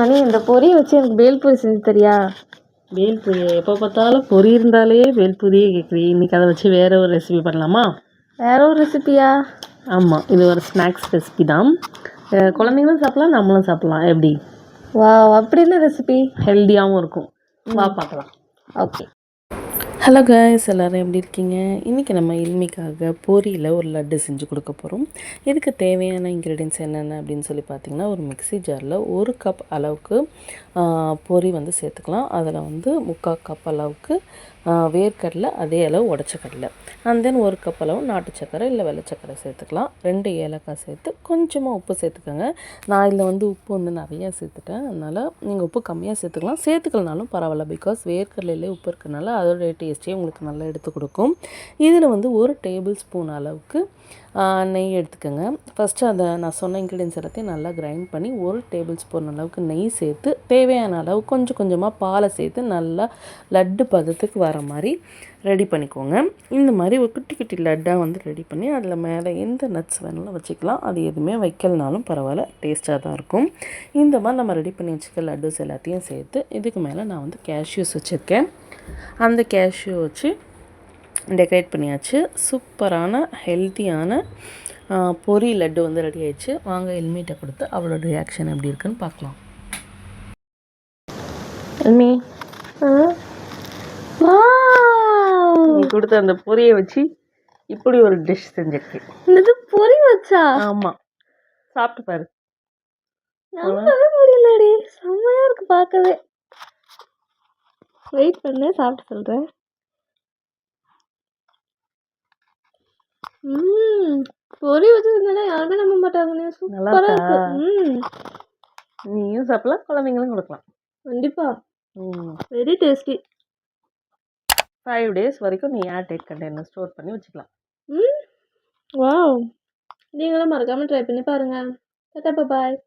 அண்ணி இந்த பொரியை வச்சு எனக்கு பேல்பூரி செஞ்சு தரியா? பேல்பூரி எப்போ பார்த்தாலும் பொரி இருந்தாலே பேல்பூரியே கேட்குறீ. இன்றைக்கி அதை வச்சு வேறு ஒரு ரெசிபி பண்ணலாமா? வேற ஒரு ரெசிபியா? ஆமாம், இது ஒரு ஸ்நாக்ஸ் ரெசிபி தான். குழந்தைங்களும் சாப்பிட்லாம், நம்மளும் சாப்பிட்லாம். எப்படி? வா, அப்படி என்ன ரெசிபி? ஹெல்த்தியாகவும் இருக்கும். வா பார்க்கலாம். ஓகே. ஹலோ கைஸ், எல்லோரும் எப்படி இருக்கீங்க? இன்றைக்கி நம்ம இல்மிக்காக பொரியில் ஒரு லட்டு செஞ்சு கொடுக்க போகிறோம். இதுக்கு தேவையான இன்க்ரீடியன்ஸ் என்னென்ன அப்படின்னு சொல்லி பார்த்திங்கன்னா, ஒரு மிக்ஸி ஜாரில் 1 கப் அளவுக்கு பொரி வந்து சேர்த்துக்கலாம். அதில் வந்து 3/4 கப் அளவுக்கு வேர்க்கடலை, அதே அளவு உடச்ச கடலை, அண்ட் தென் 1 கப் அளவு நாட்டு சக்கரை இல்லை வெள்ளை சக்கரை சேர்த்துக்கலாம். 2 ஏலக்காய் சேர்த்து கொஞ்சமாக உப்பு சேர்த்துக்கோங்க. நான் இதில் வந்து உப்பு வந்து நிறையா சேர்த்துட்டேன், அதனால் நீங்கள் உப்பு கம்மியாக சேர்த்துக்கலாம். சேர்த்துக்கலனாலும் பரவாயில்ல, பிகாஸ் வேர்க்கடலையிலே உப்பு இருக்கிறனால அதோடைய டேஸ்ட்டே உங்களுக்கு நல்லா எடுத்து கொடுக்கும். இதில் வந்து 1 டேபிள் ஸ்பூன் அளவுக்கு நெய் எடுத்துக்கோங்க. ஃபஸ்ட்டு அதை நான் சொன்ன இன்க்ரீடியன்ஸ் எல்லாத்தையும் நல்லா கிரைண்ட் பண்ணி 1 டேபிள் ஸ்பூன் அளவுக்கு நெய் சேர்த்து தேவையான அளவு கொஞ்சம் கொஞ்சமாக பாலை சேர்த்து நல்லா லட்டு பதத்துக்கு வர மாதிரி ரெடி பண்ணிக்கோங்க. இந்த மாதிரி ஒரு குட்டி குட்டி லட்டாக வந்து ரெடி பண்ணி அதில் மேலே எந்த நட்ஸ் வேணாலும் வச்சுக்கலாம். அது எதுவுமே வைக்கலனாலும் பரவாயில்ல, டேஸ்ட்டாக தான் இருக்கும். இந்த மாதிரி நம்ம ரெடி பண்ணி வச்சுக்க லட்டுஸ் எல்லாத்தையும் சேர்த்து இதுக்கு மேலே நான் வந்து கேஷ்யூஸ் வச்சுருக்கேன். அந்த கேஷ்யூ வச்சு டெக்கரேட் பண்ணியாச்சு. சூப்பரான ஹெல்த்தியான பொரி லட்டு வந்து ரெடி ஆயிடுச்சு. வாங்க எல்மிகிட்ட கொடுத்து அவளோட ரியாக்ஷன் எப்படி இருக்குன்னு பார்க்கலாம். எல்மி, நீ கொடுத்த அந்த பொரியை வச்சு இப்படி ஒரு டிஷ் செஞ்சிருக்கேன். இது பொரி வச்சா? ஆமாம், சாப்பிட்டு பாரு. நம்பவே முடியலடி, செம்மையா இருக்கு பார்க்கவே. வெயிட் பண்ணு, சாப்பிட்டு சொல்கிறேன். பொரி வச்சதுனால யாருமே நம்ப மாட்டாங்க. சூப்பரா இருக்கு. நீயும் சாப்பிடலாம், குழந்தைங்களும் கொடுக்கலாம். கண்டிப்பா, வெரி டேஸ்டி. 5 days வரைக்கும் நீ ஏர்டைட் கண்டெய்னர் ஸ்டோர் பண்ணி வச்சுக்கலாம். வாவ், நீங்களும் மறக்காம ட்ரை பண்ணி பாருங்க. Tata, bye bye.